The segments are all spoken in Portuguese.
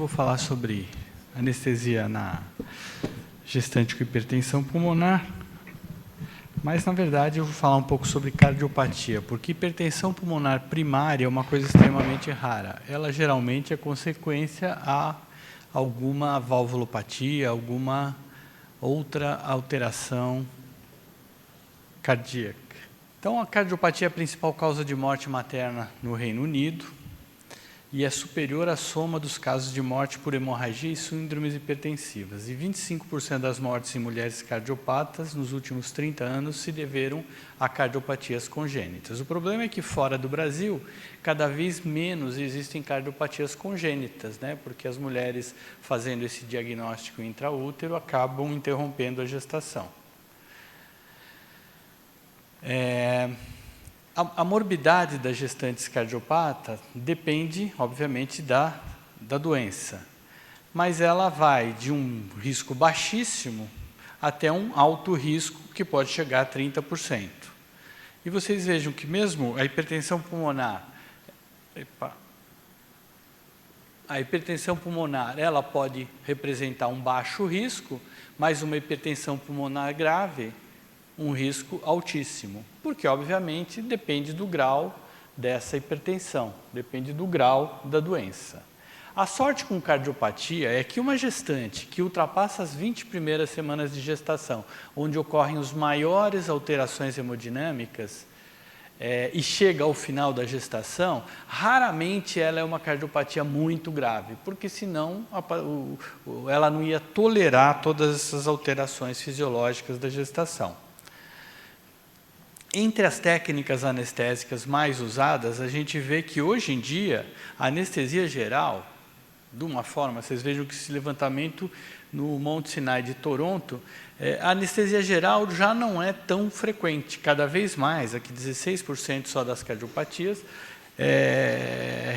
vou falar sobre anestesia na gestante com hipertensão pulmonar, mas, na verdade, eu vou falar um pouco sobre cardiopatia, porque hipertensão pulmonar primária é uma coisa extremamente rara. Ela, geralmente, é consequência a alguma valvulopatia, alguma outra alteração cardíaca. Então, a cardiopatia é a principal causa de morte materna no Reino Unido e é superior à soma dos casos de morte por hemorragia e síndromes hipertensivas. E 25% das mortes em mulheres cardiopatas nos últimos 30 anos se deveram a cardiopatias congênitas. O problema é que fora do Brasil, cada vez menos existem cardiopatias congênitas, né? Porque as mulheres fazendo esse diagnóstico intraútero acabam interrompendo a gestação. A morbidade das gestantes cardiopatas depende, obviamente, da doença, mas ela vai de um risco baixíssimo até um alto risco que pode chegar a 30%. E vocês vejam que mesmo a hipertensão pulmonar, ela pode representar um baixo risco, mas uma hipertensão pulmonar grave, um risco altíssimo, porque, obviamente, depende do grau dessa hipertensão, depende do grau da doença. A sorte com cardiopatia é que uma gestante que ultrapassa as 20 primeiras semanas de gestação, onde ocorrem as maiores alterações hemodinâmicas, e chega ao final da gestação, raramente ela é uma cardiopatia muito grave, porque senão ela não ia tolerar todas essas alterações fisiológicas da gestação. Entre as técnicas anestésicas mais usadas, a gente vê que hoje em dia a anestesia geral, de uma forma, vocês vejam que esse levantamento no Monte Sinai de Toronto, a anestesia geral já não é tão frequente, cada vez mais, aqui 16% só das cardiopatias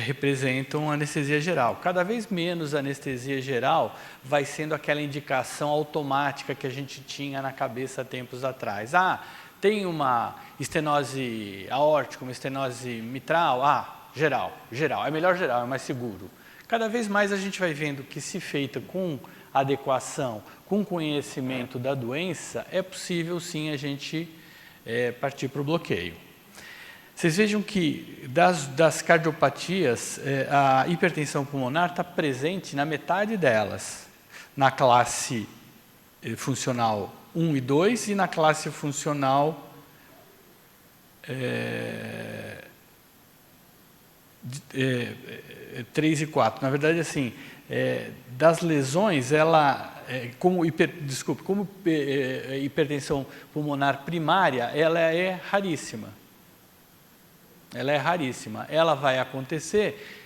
representam anestesia geral. Cada vez menos anestesia geral vai sendo aquela indicação automática que a gente tinha na cabeça há tempos atrás. Tem uma estenose aórtica, uma estenose mitral, geral, é melhor geral, é mais seguro. Cada vez mais a gente vai vendo que, se feita com adequação, com conhecimento da doença, é possível sim a gente partir para o bloqueio. Vocês vejam que das cardiopatias, a hipertensão pulmonar está presente na metade delas, na classe funcional 1 e 2 e na classe funcional 3 e 4. Na verdade, assim, das lesões, como hipertensão pulmonar primária, ela é raríssima. Ela vai acontecer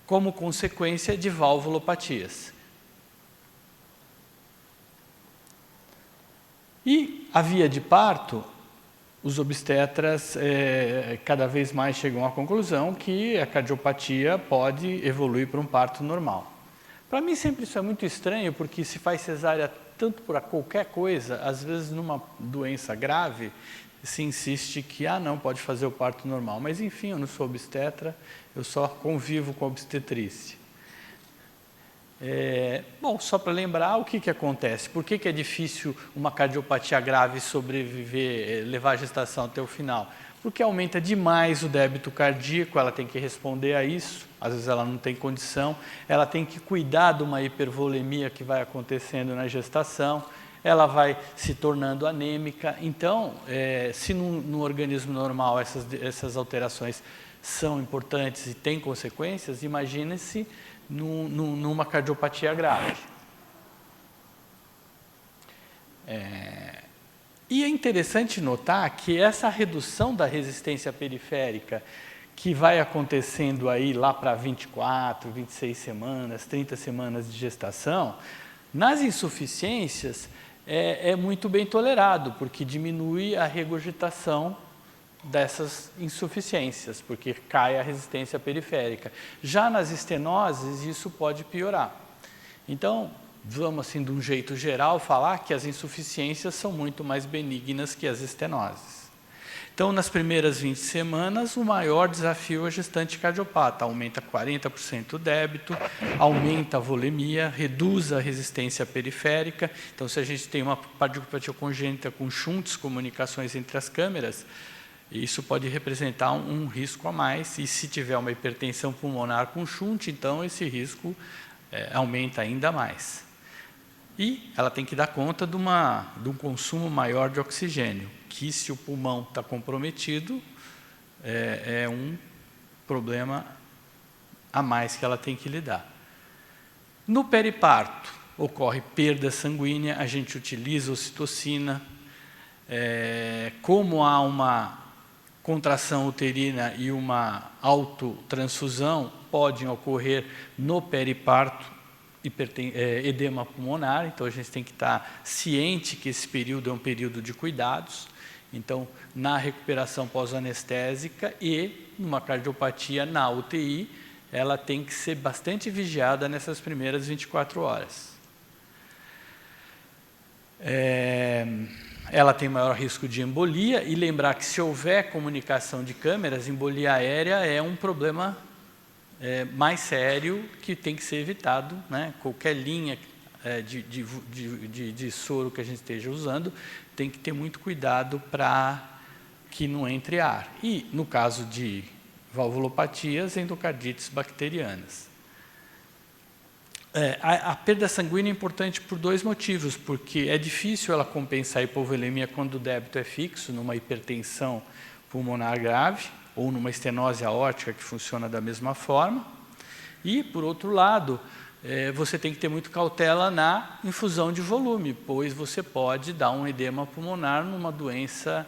como consequência de valvulopatias. E a via de parto, os obstetras cada vez mais chegam à conclusão que a cardiopatia pode evoluir para um parto normal. Para mim sempre isso é muito estranho, porque se faz cesárea tanto por qualquer coisa, às vezes numa doença grave, se insiste que não pode fazer o parto normal. Mas enfim, eu não sou obstetra, eu só convivo com a obstetrícia. Bom, só para lembrar o que acontece, por que é difícil uma cardiopatia grave sobreviver, levar a gestação até o final? Porque aumenta demais o débito cardíaco, ela tem que responder a isso, às vezes ela não tem condição, ela tem que cuidar de uma hipervolemia que vai acontecendo na gestação, ela vai se tornando anêmica. Então, se no organismo normal essas alterações são importantes e têm consequências, imagine-se numa cardiopatia grave. E é interessante notar que essa redução da resistência periférica, que vai acontecendo aí lá para 24, 26 semanas, 30 semanas de gestação, nas insuficiências é muito bem tolerado, porque diminui a regurgitação dessas insuficiências, porque cai a resistência periférica. Já nas estenoses, isso pode piorar. Então, vamos, assim, de um jeito geral, falar que as insuficiências são muito mais benignas que as estenoses. Então, nas primeiras 20 semanas, o maior desafio é a gestante cardiopata. Aumenta 40% o débito, aumenta a volemia, reduz a resistência periférica. Então, se a gente tem uma cardiopatia congênita com shunts, comunicações entre as câmeras, isso pode representar um risco a mais. E se tiver uma hipertensão pulmonar com shunt, então esse risco aumenta ainda mais. E ela tem que dar conta de um consumo maior de oxigênio, que se o pulmão está comprometido, é um problema a mais que ela tem que lidar. No periparto, ocorre perda sanguínea, a gente utiliza ocitocina. Como há uma contração uterina e uma autotransfusão, podem ocorrer no periparto edema pulmonar, então a gente tem que estar ciente que esse período é um período de cuidados. Então, na recuperação pós-anestésica e numa cardiopatia na UTI, ela tem que ser bastante vigiada nessas primeiras 24 horas. Ela tem maior risco de embolia, e lembrar que se houver comunicação de câmeras, embolia aérea é um problema mais sério que tem que ser evitado, né? Qualquer linha de soro que a gente esteja usando tem que ter muito cuidado para que não entre ar. E, no caso de valvulopatias, endocardites bacterianas. A perda sanguínea é importante por dois motivos, porque é difícil ela compensar a hipovolemia quando o débito é fixo, numa hipertensão pulmonar grave, ou numa estenose aórtica que funciona da mesma forma. E, por outro lado, você tem que ter muito cautela na infusão de volume, pois você pode dar um edema pulmonar numa doença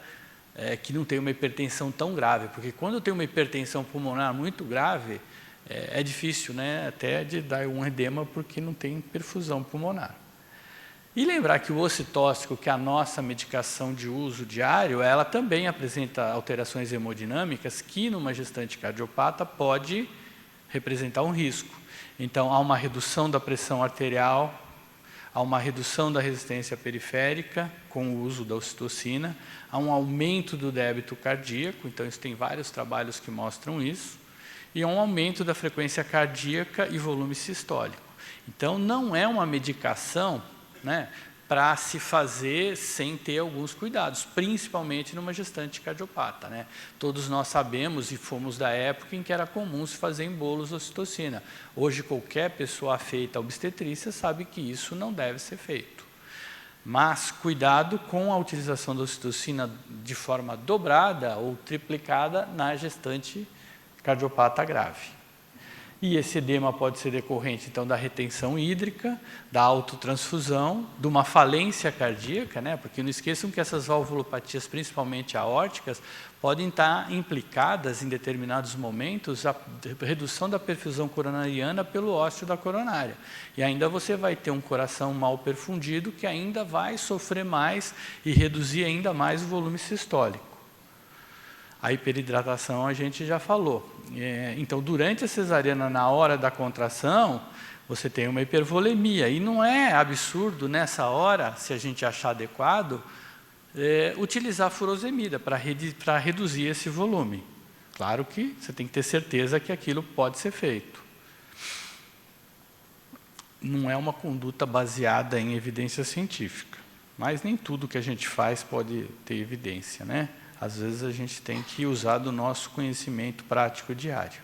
que não tem uma hipertensão tão grave, porque quando tem uma hipertensão pulmonar muito grave, é difícil, né, até de dar um edema porque não tem perfusão pulmonar. E lembrar que o ocitóxico, que é a nossa medicação de uso diário, ela também apresenta alterações hemodinâmicas que, numa gestante cardiopata, pode representar um risco. Então, há uma redução da pressão arterial, há uma redução da resistência periférica com o uso da ocitocina, há um aumento do débito cardíaco, então isso tem vários trabalhos que mostram isso, e há um aumento da frequência cardíaca e volume sistólico. Então, não é uma medicação, né, para se fazer sem ter alguns cuidados, principalmente numa gestante cardiopata, né? Todos nós sabemos e fomos da época em que era comum se fazer em bolos de ocitocina. Hoje, qualquer pessoa afeita à obstetrícia sabe que isso não deve ser feito. Mas cuidado com a utilização da ocitocina de forma dobrada ou triplicada na gestante cardiopata grave. E esse edema pode ser decorrente, então, da retenção hídrica, da autotransfusão, de uma falência cardíaca, né? Porque não esqueçam que essas valvulopatias, principalmente aórticas, podem estar implicadas, em determinados momentos, a redução da perfusão coronariana pelo ósseo da coronária. E ainda você vai ter um coração mal perfundido, que ainda vai sofrer mais e reduzir ainda mais o volume sistólico. A hiperidratação a gente já falou. Então, durante a cesariana, na hora da contração, você tem uma hipervolemia. E não é absurdo, nessa hora, se a gente achar adequado, utilizar furosemida para reduzir esse volume. Claro que você tem que ter certeza que aquilo pode ser feito. Não é uma conduta baseada em evidência científica. Mas nem tudo que a gente faz pode ter evidência, né? Às vezes a gente tem que usar do nosso conhecimento prático diário.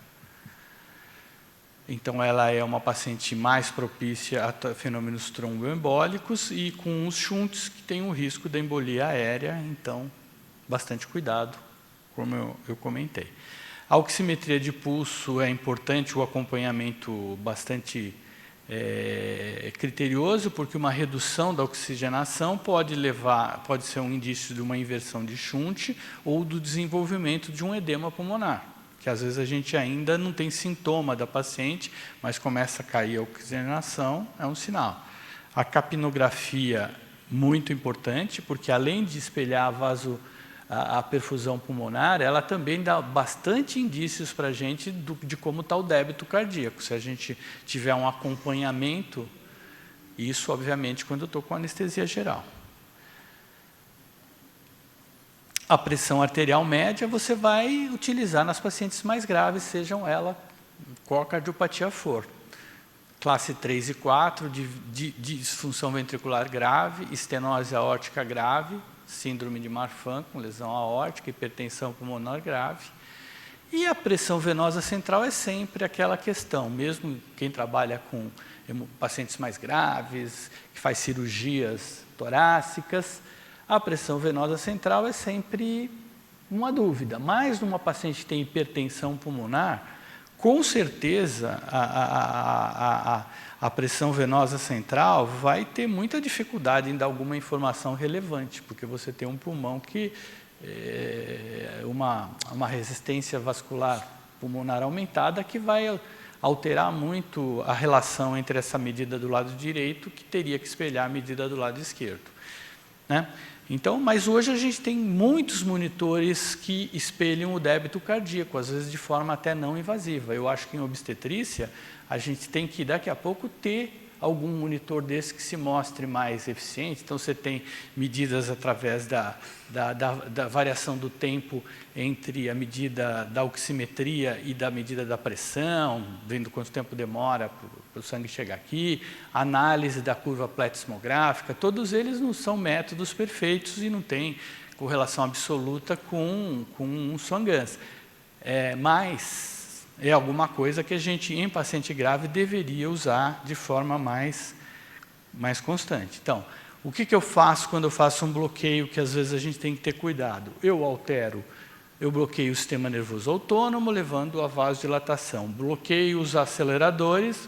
Então, ela é uma paciente mais propícia a fenômenos tromboembólicos e com os shunts que tem o risco da embolia aérea, então, bastante cuidado, como eu comentei. A oximetria de pulso é importante, o acompanhamento bastante criterioso, porque uma redução da oxigenação pode ser um indício de uma inversão de shunt ou do desenvolvimento de um edema pulmonar, que às vezes a gente ainda não tem sintoma da paciente, mas começa a cair a oxigenação, é um sinal. A capnografia, muito importante, porque além de espelhar a perfusão pulmonar, ela também dá bastante indícios para a gente de como está o débito cardíaco. Se a gente tiver um acompanhamento, isso, obviamente, quando eu estou com anestesia geral. A pressão arterial média você vai utilizar nas pacientes mais graves, sejam ela qual cardiopatia for. Classe 3 e 4, de disfunção ventricular grave, estenose aórtica grave, síndrome de Marfan com lesão aórtica, hipertensão pulmonar grave. E a pressão venosa central é sempre aquela questão, mesmo quem trabalha com pacientes mais graves, que faz cirurgias torácicas, a pressão venosa central é sempre uma dúvida. Mas numa paciente que tem hipertensão pulmonar, com certeza a pressão venosa central vai ter muita dificuldade em dar alguma informação relevante, porque você tem um pulmão que uma resistência vascular pulmonar aumentada que vai alterar muito a relação entre essa medida do lado direito, que teria que espelhar a medida do lado esquerdo, né? Então, mas hoje a gente tem muitos monitores que espelham o débito cardíaco, às vezes de forma até não invasiva. Eu acho que em obstetrícia a gente tem que daqui a pouco ter algum monitor desse que se mostre mais eficiente. Então, você tem medidas através da variação do tempo entre a medida da oximetria e da medida da pressão, vendo quanto tempo demora para o sangue chegar aqui, análise da curva pletismográfica, todos eles não são métodos perfeitos e não têm correlação absoluta com um Swan-Ganz. Mas é alguma coisa que a gente, em paciente grave, deveria usar de forma mais constante. Então, o que eu faço quando eu faço um bloqueio que às vezes a gente tem que ter cuidado? Eu bloqueio o sistema nervoso autônomo, levando a vasodilatação. Bloqueio os aceleradores,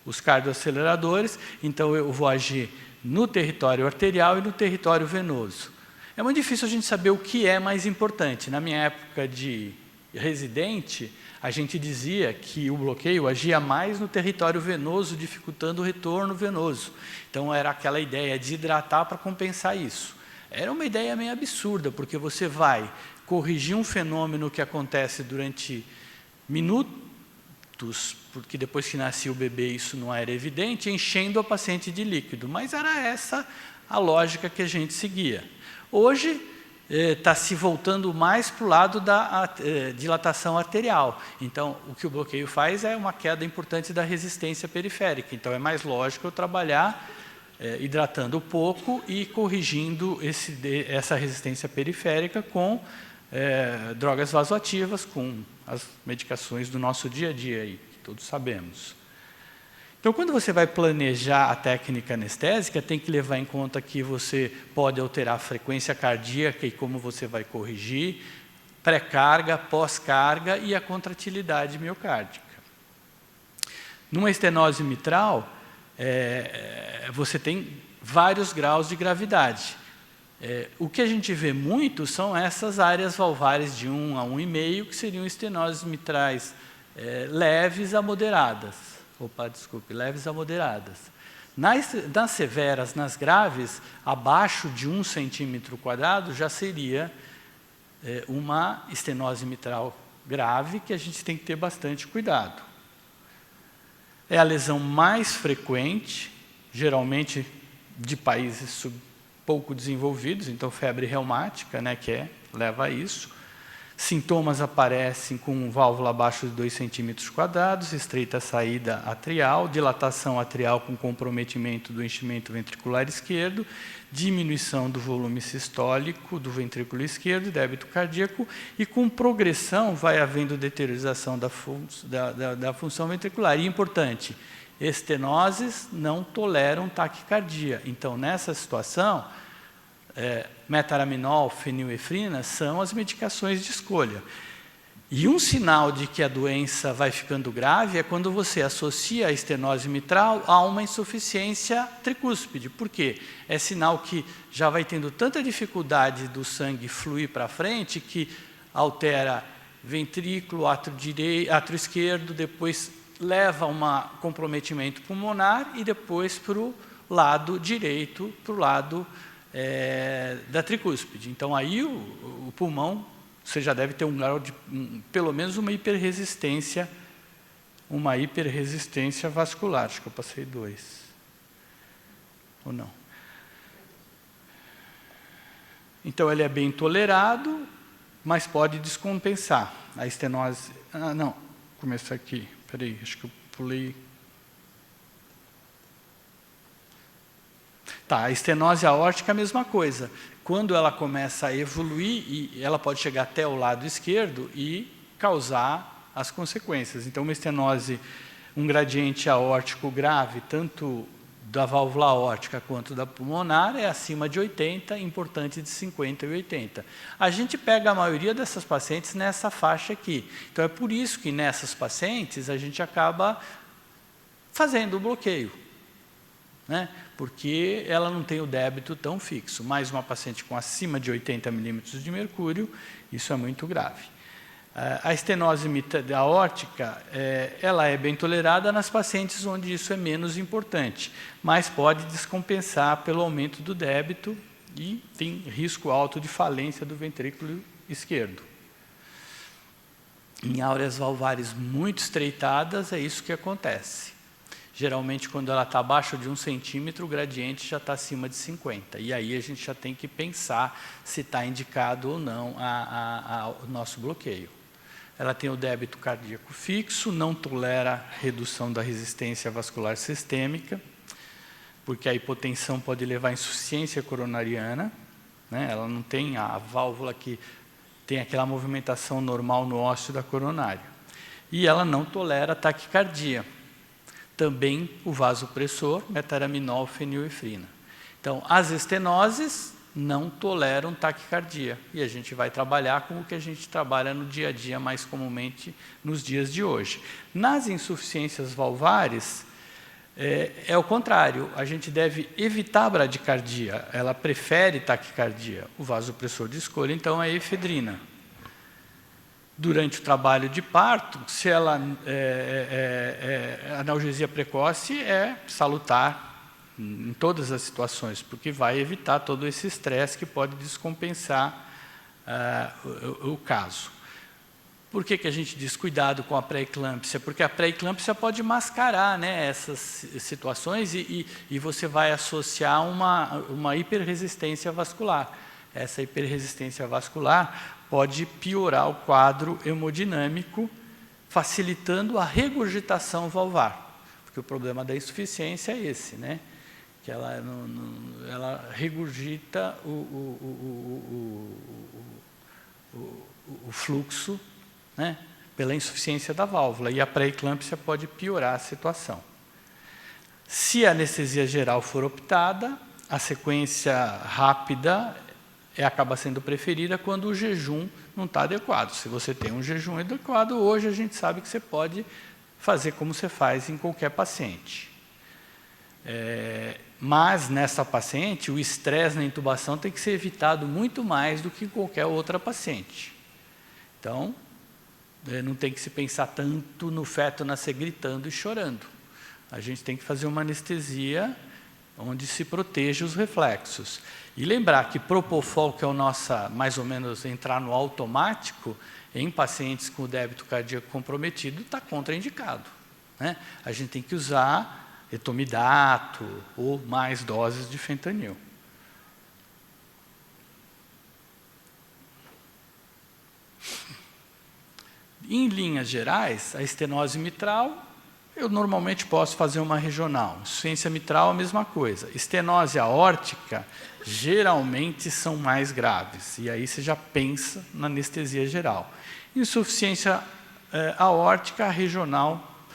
os cardioaceleradores, então eu vou agir no território arterial e no território venoso. É muito difícil a gente saber o que é mais importante. Na minha época de residente, a gente dizia que o bloqueio agia mais no território venoso, dificultando o retorno venoso. Então, era aquela ideia de hidratar para compensar isso. Era uma ideia meio absurda, porque você vai corrigir um fenômeno que acontece durante minutos, porque depois que nascia o bebê isso não era evidente, enchendo a paciente de líquido. Mas era essa a lógica que a gente seguia. Hoje, está se voltando mais para o lado da dilatação arterial. Então, o que o bloqueio faz é uma queda importante da resistência periférica. Então, é mais lógico eu trabalhar hidratando pouco e corrigindo essa resistência periférica com drogas vasoativas, com as medicações do nosso dia a dia, aí, que todos sabemos. Então, quando você vai planejar a técnica anestésica, tem que levar em conta que você pode alterar a frequência cardíaca e como você vai corrigir, pré-carga, pós-carga e a contratilidade miocárdica. Numa estenose mitral, você tem vários graus de gravidade. O que a gente vê muito são essas áreas valvares de 1 a 1,5, que seriam estenoses mitrais leves a moderadas. Leves a moderadas. Nas severas, nas graves, abaixo de 1 centímetro quadrado, já seria uma estenose mitral grave, que a gente tem que ter bastante cuidado. É a lesão mais frequente, geralmente de países pouco desenvolvidos, então febre reumática, né, leva a isso. Sintomas aparecem com válvula abaixo de 2 centímetros quadrados, estreita saída atrial, dilatação atrial com comprometimento do enchimento ventricular esquerdo, diminuição do volume sistólico do ventrículo esquerdo, débito cardíaco, e com progressão vai havendo deteriorização da função ventricular. E importante, estenoses não toleram taquicardia. Então, nessa situação, metaraminol, fenilefrina são as medicações de escolha. E um sinal de que a doença vai ficando grave é quando você associa a estenose mitral a uma insuficiência tricúspide. Por quê? É sinal que já vai tendo tanta dificuldade do sangue fluir para frente que altera ventrículo, átrio esquerdo, depois leva a um comprometimento pulmonar e depois para o lado direito, para o lado da tricúspide. Então, aí o pulmão, você já deve ter um grau de, pelo menos uma hiperresistência vascular. Acho que eu passei 2. Ou não? Então, ele é bem tolerado, mas pode descompensar. A estenose... Ah, não, começa aqui. Espera aí, acho que eu pulei... Tá, a estenose aórtica é a mesma coisa. Quando ela começa a evoluir, e ela pode chegar até o lado esquerdo e causar as consequências. Então, uma estenose, um gradiente aórtico grave, tanto da válvula aórtica quanto da pulmonar, é acima de 80, importante de 50 e 80. A gente pega a maioria dessas pacientes nessa faixa aqui. Então, é por isso que nessas pacientes a gente acaba fazendo o bloqueio, né? Porque ela não tem o débito tão fixo. Mais uma paciente com acima de 80 milímetros de mercúrio, isso é muito grave. A estenose aórtica, ela é bem tolerada nas pacientes onde isso é menos importante, mas pode descompensar pelo aumento do débito e tem risco alto de falência do ventrículo esquerdo. Em áureas valvares muito estreitadas, é isso que acontece. Geralmente, quando ela está abaixo de 1 centímetro, o gradiente já está acima de 50. E aí a gente já tem que pensar se está indicado ou não o nosso bloqueio. Ela tem o débito cardíaco fixo, não tolera redução da resistência vascular sistêmica, porque a hipotensão pode levar à insuficiência coronariana, né? Ela não tem a válvula que tem aquela movimentação normal no ósseo da coronária. E ela não tolera taquicardia. Também o vasopressor, metaraminol, fenilefrina. Então, as estenoses não toleram taquicardia. E a gente vai trabalhar com o que a gente trabalha no dia a dia, mais comumente nos dias de hoje. Nas insuficiências valvares, é o contrário. A gente deve evitar a bradicardia. Ela prefere taquicardia. O vasopressor de escolha, então, é a efedrina. Durante o trabalho de parto, se ela analgesia precoce é salutar em todas as situações, porque vai evitar todo esse estresse que pode descompensar o caso. Por que a gente diz cuidado com a pré-eclâmpsia? Porque a pré-eclâmpsia pode mascarar, né, essas situações e você vai associar uma hiperresistência vascular. Essa hiperresistência vascular pode piorar o quadro hemodinâmico, facilitando a regurgitação valvar. Porque o problema da insuficiência é esse, né? Que ela regurgita o fluxo, né, pela insuficiência da válvula, e a pré-eclâmpsia pode piorar a situação. Se a anestesia geral for optada, a sequência rápida acaba sendo preferida quando o jejum não está adequado. Se você tem um jejum adequado, hoje a gente sabe que você pode fazer como você faz em qualquer paciente. Mas, nessa paciente, o estresse na intubação tem que ser evitado muito mais do que em qualquer outra paciente. Então, não tem que se pensar tanto no feto nascer gritando e chorando. A gente tem que fazer uma anestesia onde se proteja os reflexos. E lembrar que propofol, que é o nosso, mais ou menos, entrar no automático, em pacientes com débito cardíaco comprometido, está contraindicado, né? A gente tem que usar etomidato ou mais doses de fentanil. Em linhas gerais, a estenose mitral, eu normalmente posso fazer uma regional. Insuficiência mitral, a mesma coisa. Estenose aórtica, geralmente são mais graves. E aí você já pensa na anestesia geral. Insuficiência aórtica regional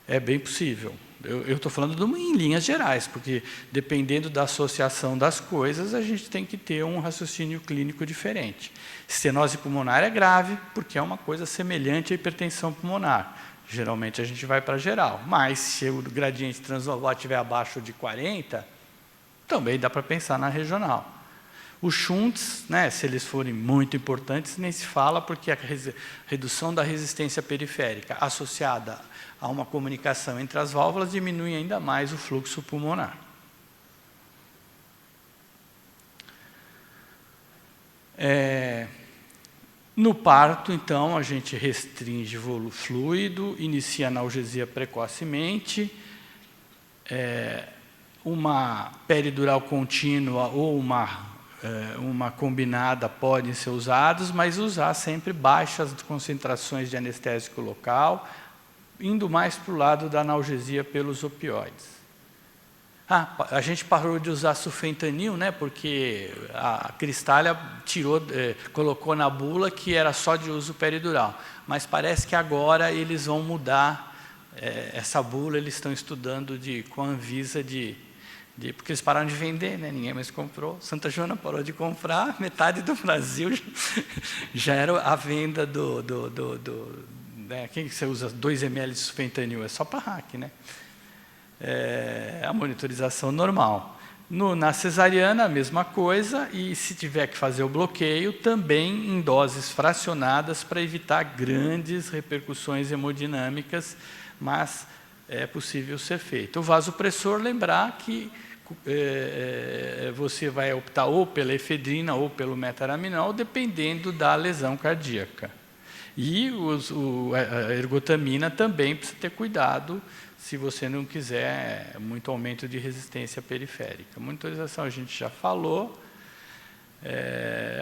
é bem possível. Eu estou falando em linhas gerais, porque dependendo da associação das coisas, a gente tem que ter um raciocínio clínico diferente. Estenose pulmonar é grave, porque é uma coisa semelhante à hipertensão pulmonar. Geralmente a gente vai para geral, mas se o gradiente transvalvular estiver abaixo de 40, também dá para pensar na regional. Os shunts, né, se eles forem muito importantes, nem se fala, porque a redução da resistência periférica associada a uma comunicação entre as válvulas diminui ainda mais o fluxo pulmonar. No parto, então, a gente restringe o fluido, inicia a analgesia precocemente, uma peridural contínua ou uma uma combinada podem ser usados, mas usar sempre baixas concentrações de anestésico local, indo mais para o lado da analgesia pelos opioides. A gente parou de usar sufentanil, né, porque a Cristália colocou na bula que era só de uso peridural. Mas parece que agora eles vão mudar essa bula, eles estão estudando com a Anvisa porque eles pararam de vender, né, ninguém mais comprou. Santa Joana parou de comprar, metade do Brasil já era a venda quem que você usa 2 ml de sufentanil? É só para hack, né? A monitorização normal. Na cesariana, a mesma coisa, e se tiver que fazer o bloqueio, também em doses fracionadas para evitar grandes repercussões hemodinâmicas, mas é possível ser feito. O vasopressor, lembrar que você vai optar ou pela efedrina ou pelo metaraminol, dependendo da lesão cardíaca. E a ergotamina também precisa ter cuidado, se você não quiser muito aumento de resistência periférica. Monitorização a gente já falou.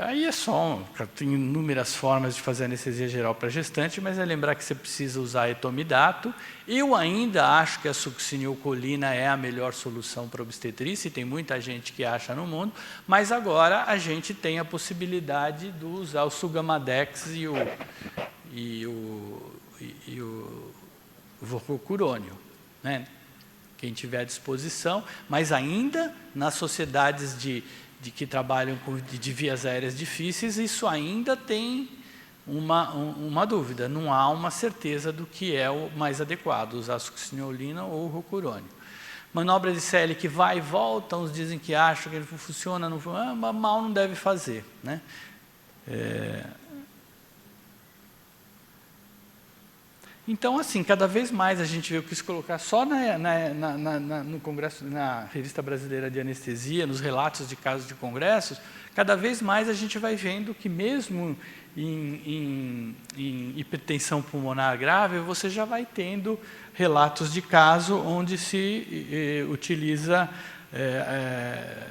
Aí tem inúmeras formas de fazer anestesia geral para gestante, mas é lembrar que você precisa usar etomidato. Eu ainda acho que a succinilcolina é a melhor solução para obstetrícia, e tem muita gente que acha no mundo, mas agora a gente tem a possibilidade de usar o Sugamadex e o vorcocurônio, né? Quem tiver à disposição, mas ainda nas sociedades que trabalham de vias aéreas difíceis, isso ainda tem uma dúvida, não há uma certeza do que é o mais adequado, usar a succinilcolina ou o rocurônio. Manobra de Selle que vai e volta, uns dizem que acham que ele funciona, não funciona, mas mal não deve fazer, né? Então, assim, cada vez mais a gente vê o que se colocar só no Congresso, na Revista Brasileira de Anestesia, nos relatos de casos de congressos, cada vez mais a gente vai vendo que mesmo em hipertensão pulmonar grave, você já vai tendo relatos de caso onde se utiliza,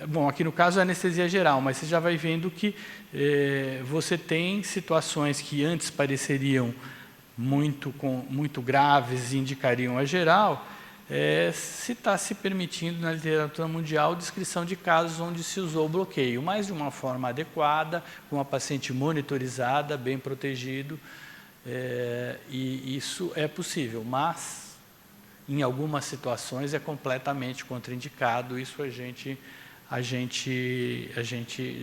bom, aqui no caso é anestesia geral, mas você já vai vendo que você tem situações que antes pareceriam muito graves e indicariam a geral, se está se permitindo na literatura mundial descrição de casos onde se usou o bloqueio, mas de uma forma adequada, com a paciente monitorizada, bem protegido, e isso é possível, mas em algumas situações é completamente contraindicado, isso a gente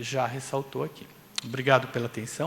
já ressaltou aqui. Obrigado pela atenção.